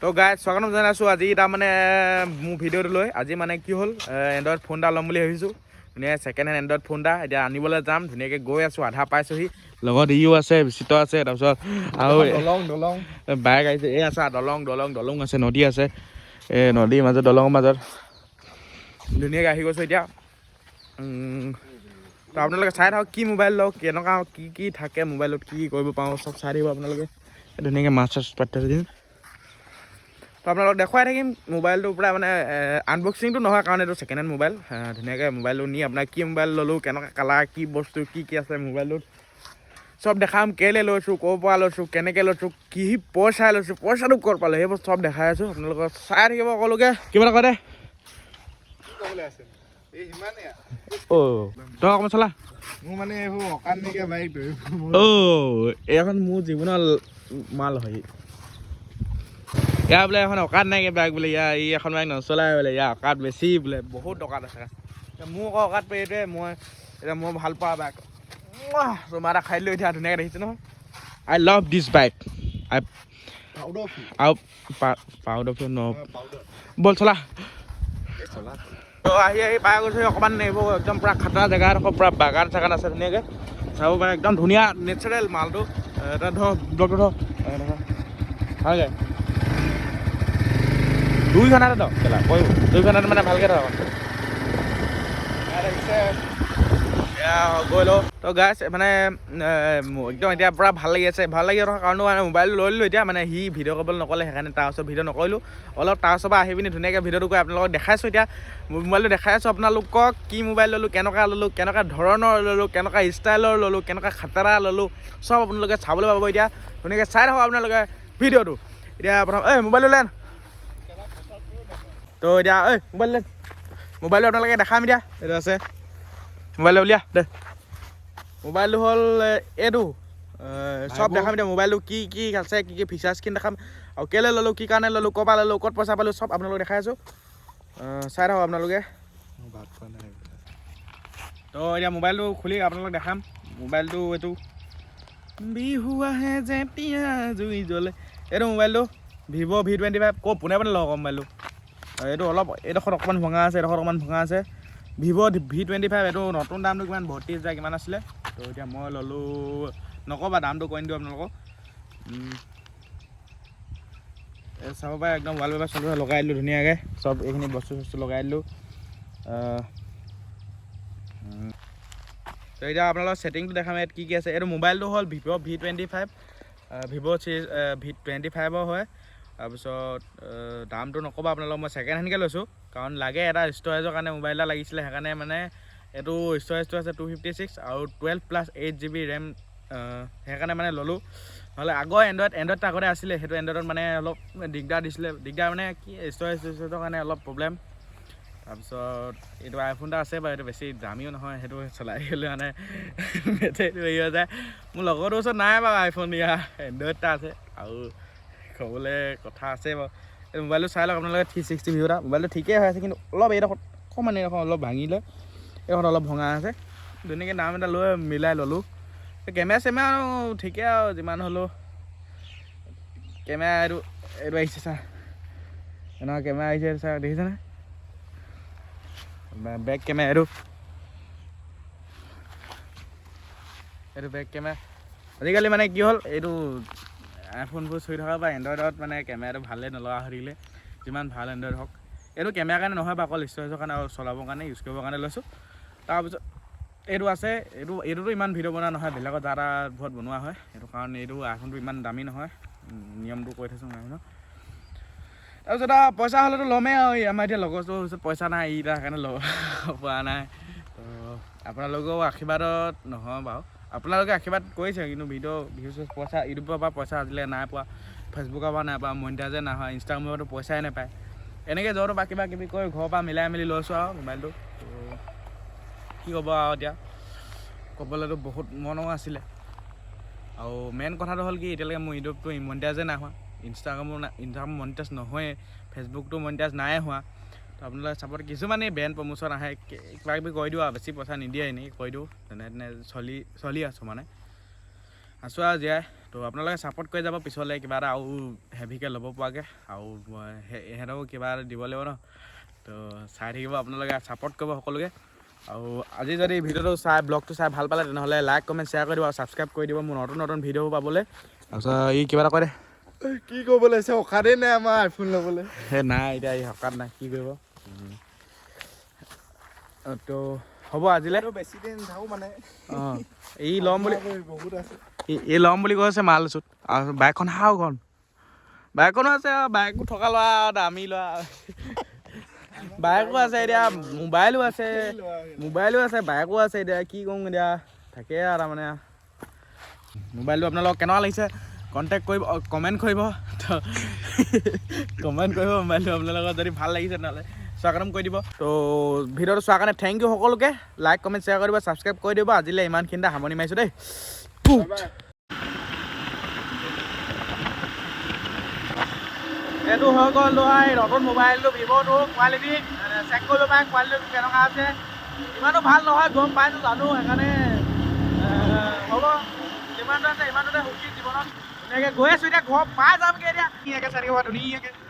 তো গাইজ স্বাগতম জনাইছোঁ আজি তাৰমানে মোৰ ভিডিঅ'টো লৈ আজি মানে কি হ'ল এণ্ড্ৰইড ফোন এটা ল'ম বুলি ভাবিছোঁ ধুনীয়া ছেকেণ্ড হেণ্ড এণ্ড্ৰইড ফোন এটা এতিয়া আনিবলৈ যাম ধুনীয়াকৈ গৈ আছোঁ আধা পাইছোঁহি লগত ইও আছে বিচিত্ৰ আছে তাৰপিছত আৰু দলং বাইক আহিছে এই আছে দলং আছে নদী আছে এই নদীৰ মাজত দলঙৰ মাজত ধুনীয়াকৈ আহি গৈছোঁ এতিয়া তো আপোনালোকে চাই থাকক কি মোবাইল লওক কেনেকুৱা কি থাকে মোবাইলত কি কৰিব পাৰোঁ চব চাই থাকিব আপোনালোকে ধুনীয়াকৈ মাছ চাছ পাতি দিম তো আপোনালোকক দেখুৱাই থাকিম মোবাইলটোৰ পৰা মানে আনবক্সিংটো নহয় কাৰণ এইটো ছেকেণ্ড হেণ্ড মোবাইল ধুনীয়াকৈ মোবাইলটো নি আপোনাক কি মোবাইল ল'লোঁ কেনেকুৱা কালাৰ কি বস্তু কি আছে মোবাইলটোত চব দেখাম কেলৈ লৈছোঁ ক'ৰ পৰা লৈছোঁ কেনেকৈ লৈছোঁ কি পইচাই লৈছোঁ পইচাটো ক'ত পালোঁ সেইবোৰ চব দেখাই আছোঁ আপোনালোকক চাই থাকিব সকলোকে কিবা এটা কয় দে তই অকণমান চলা মোৰ মানে এইবোৰ অকান নাইকিয়া বাইকটো এইখন মোৰ জীৱনৰ মাল হয় ইয়াৰ বোলে এখন অকাত নাইকিয়া বাইক বোলে ই এখন বাইক নচলাই বোলে ইয়াৰ অকাত বেছি বোলে বহুত অকাত আছে মোৰ আকৌ অকাত পাই এইটোৱে মই ভাল পোৱা বাইক চুমা এটা খাই লৈ এতিয়া ধুনীয়াকৈ দেখিছে নহয় I love this bike powder বল চলা আহি পাই গৈছে অকণমান এইবোৰ একদম পূৰা খাতৰা জেগা এডোখৰ পূৰা বাগান চাগান আছে ধুনীয়াকৈ চাব পাৰে একদম ধুনীয়া নেচাৰেল মালটো এটা ধৰ হয় যায় 2 ঘণ্টাতে ধৰ কেলা কৈ 2 ঘণ্টাতে মানে ভালকৈ ধৰ গৈ লওঁ তো গাইছ মানে একদম এতিয়া পূৰা ভাল লাগি আছে ভাল লাগি থকা কাৰণটো মানে মোবাইলটো লৈ ল'লোঁ এতিয়া মানে সি ভিডিঅ' কৰিবলৈ নক'লে সেইকাৰণে তাৰ ওচৰত ভিডিঅ' নকৰিলোঁ অলপ তাৰ ওচৰৰ পৰা আহি পিনি ধুনীয়াকৈ ভিডিঅ'টো কৰি আপোনালোকক দেখাইছোঁ এতিয়া মোবাইলটো দেখাই আছোঁ আপোনালোকক কি মোবাইল ল'লোঁ কেনেকুৱা ধৰণৰ ল'লোঁ কেনেকুৱা ষ্টাইলৰ ল'লোঁ কেনেকুৱা খাটাৰা ল'লোঁ চব আপোনালোকে চাবলৈ পাব এতিয়া ধুনীয়াকৈ চাই থাকক আপোনালোকে ভিডিঅ'টো এতিয়া প্ৰথম মোবাইলটো লেন তো এতিয়া মোবাইলটো আপোনালোকে দেখাম এতিয়া এইটো আছে মোবাইলটো উলিয়া দে মোবাইলটো হ'ল এইটো চব দেখাম এতিয়া মোবাইলটো কি আছে কি ফিচাৰ্ছ কি দেখাম আৰু কেলৈ ল'লোঁ কি কাৰণে ল'লোঁ ক'ৰ পৰা ল'লোঁ ক'ত পইচা পালোঁ চব আপোনালোকে দেখাই আছোঁ চাই থাকক আপোনালোকে তো এতিয়া মোবাইলটো খুলি আপোনালোকক দেখাম মোবাইলটো এইটো বিহু আহে যেতিয়া জুই জ্বলে এইটো মোবাইলটো ভিভ' V25 ক'ত পোনে লওঁ মোবাইলটো এইটো অলপ এইডোখৰত অকণমান ভঙা আছে ভিভ' V25 এইটো নতুন দামটো কিমান 32,000 কিমান আছিলে তো এতিয়া মই ল'লোঁ নক'বা দামটো কৈ দিওঁ আপোনালোকক চাব পাৰে একদম ৱাল পেপাৰ চল লগাই দিলোঁ ধুনীয়াকৈ চব এইখিনি বস্তু লগাই দিলোঁ তো এতিয়া আপোনালোকৰ ছেটিংটো দেখাম ইয়াত কি আছে এইটো মোবাইলটো হ'ল ভিভ' V25 ভিভ' V25 হয় তাৰপিছত দামটো নক'বা আপোনালোকক মই ছেকেণ্ড হেণ্ডকৈ লৈছোঁ কাৰণ লাগে এটা ষ্ট'ৰেজৰ কাৰণে মোবাইল এটা লাগিছিলে সেইকাৰণে মানে এইটো ষ্ট'ৰেজটো আছে 256 আৰু 12+8 GB ৰেম সেইকাৰণে মানে ল'লোঁ নহ'লে আগৰ এণ্ড্ৰইডটো আগতে আছিলে সেইটো এণ্ড্ৰইডত মানে অলপ দিগদাৰ মানে কি ষ্ট'ৰেজৰ কাৰণে অলপ প্ৰব্লেম তাৰপিছত এইটো আইফোন এটা আছে বাৰু এইটো বেছি দামীও নহয় সেইটো চলাই গ'লে মানে বেটেৰীটো হেৰি হৈ যায় মোৰ লগৰটোৰ ওচৰত নাই বাৰু আইফোন এণ্ড্ৰইড এটা আছে আৰু ক'বলৈ কথা আছে বাৰু এই মোবাইলটো চাই লওক আপোনালোকে 360 ভিউ এটা মোবাইলটো ঠিকেই হৈ আছে কিন্তু অলপ এইডোখৰত অকণমান এইডোখৰ অলপ ভাঙিলে এইডোখৰত অলপ ভঙা আছে ধুনীয়াকৈ দাম এটা লৈ মিলাই ল'লোঁ কেমেৰা আৰু ঠিকে আৰু যিমান হ'লেও কেমেৰা এইটো আহিছে চা এনেকুৱা কেমেৰা আহিছে চা দেখিছেনে বেক কেমেৰা এইটো বেক কেমেৰা আজিকালি মানে কি হ'ল এইটো আইফোনবোৰ চলি থকা বা এণ্ড্ৰইডত মানে কেমেৰাটো ভালেই নলগা হৈ থাকিলে যিমান ভাল এণ্ড্ৰইড হওক এইটো কেমেৰাৰ কাৰণে নহয় বা অকল ষ্ট'ৰেজৰ কাৰণে আৰু চলাবৰ কাৰণে ইউজ কৰিবৰ কাৰণে লৈছোঁ তাৰপিছত এইটো আছে এইটোতো ইমান ভিডিঅ' বনোৱা নহয় বেলেগত যাৰ বহুত বনোৱা হয় সেইটো কাৰণে এইটো আইফোনটো ইমান দামী নহয় নিয়মটো কৈ থৈছোঁ মই ন তাৰপিছত পইচা হ'লেতো ল'মেই আৰু আমাৰ এতিয়া লগৰটোৰ ওচৰত পইচা নাই তাৰ কাৰণে ল'ব পৰা নাই তো আপোনালোকেও আশীৰ্বাদত নহয় বাৰু আপোনালোকে আশীৰ্বাদ কৰিছে কিন্তু ভিউজ পইচা ইউটিউবৰ পৰা পইচা আজিলৈ নাই পোৱা ফেচবুকৰ পৰা নাই পোৱা মনিটাইজে নাই হোৱা ইনষ্টাগ্ৰামৰ পৰাতো পইচাই নাপায় এনেকৈ য'তো বা কিবা কিবি কৰি ঘৰৰ পৰা মিলাই মেলি লৈছোঁ আৰু মোবাইলটো তো কি ক'ব আৰু এতিয়া ক'বলৈতো বহুত মনো আছিলে আৰু মেইন কথাটো হ'ল কি এতিয়ালৈকে মোৰ ইউটিউবটো মনিটাইজে নাই হোৱা ইনষ্টাগ্ৰাম মনিটাইজ নহয়ে ফেচবুকটো মনিটাইজ নাই হোৱা তো আপোনালোকে চাপৰ্ট কিছুমানে ব্ৰেণ্ড প্ৰমোশ্যন আহে কিবা কিবি কৈ দিওঁ আৰু বেছি পইচা নিদিয়ে এনেকৈ কৈ দিওঁ তেনে চলি আছোঁ মানে আছোঁ আৰু জীয়াই তো তো আপোনালোকে ছাপোৰ্ট কৰি যাব পিছলৈ কিবা এটা আৰু হেভিকৈ ল'ব পৰাকৈ আৰু সিহঁতকো কিবা এটা দিব লাগিব ন তো চাই থাকিব আপোনালোকে ছাপোৰ্ট কৰিব সকলোকে আৰু আজি যদি ভিডিঅ'টো চাই ব্লগটো চাই ভাল পালে তেনেহ'লে লাইক কমেণ্ট শ্বেয়াৰ কৰি দিব আৰু ছাবস্ক্ৰাইব কৰি দিব মোৰ নতুন নতুন ভিডিঅ'বোৰ পাবলৈ তাৰপিছত ই কিবা এটা কয় দে কি ক'বলৈ আছে অকাদেই নাই আমাৰ আইফোন ল'বলৈ সেই নাই এতিয়া এই সকাত নাই কি কৰিব তো হ'ব আজিলৈ বেছি দিন থাকোঁ মানে অঁ ই ল'ম বুলি বহুত আছে এই ল'ম বুলি কৈছে মাল চুত আৰু বাইকখন হাওখন বাইকখনো আছে আৰু বাইকো থকা ল'ৰা দামী ল'ৰা বাইকো আছে এতিয়া মোবাইলো আছে বাইকো আছে এতিয়া কি কৰোঁ এতিয়া থাকে আৰু তাৰমানে মোবাইলটো আপোনালোকক কেনেকুৱা লাগিছে কণ্টেক্ট কৰিব কমেণ্ট কৰিব মোবাইলটো আপোনালোকৰ যদি ভাল লাগিছে তেনেহ'লে স্বাগতম কৰি দিব তো ভিডিঅ'টো চোৱাৰ কাৰণে থেংক ইউ সকলোকে লাইক কমেণ্ট শ্বেয়াৰ কৰি দিব ছাবস্ক্ৰাইব কৰি দিব আজিলৈ ইমানখিনিতে সামৰণি মাৰিছোঁ দেই এইটো হৈ গ'ল এই নতুন মোবাইলটো ভিভ'টো কোৱালিটি চেক কৰিব পাৰে কোৱালিটিটো কেনেকুৱা আছে ইমানো ভাল নহয় গম পাইছোঁ জানো সেইকাৰণে হ'ব যিমানটো আছে ইমানটোতে সুখী জীৱনত ধুনীয়াকৈ গৈ আছোঁ এতিয়া ঘৰ পাই যামগৈ এতিয়া ধুনীয়াকৈ চাই থাকিব ধুনীয়াকৈ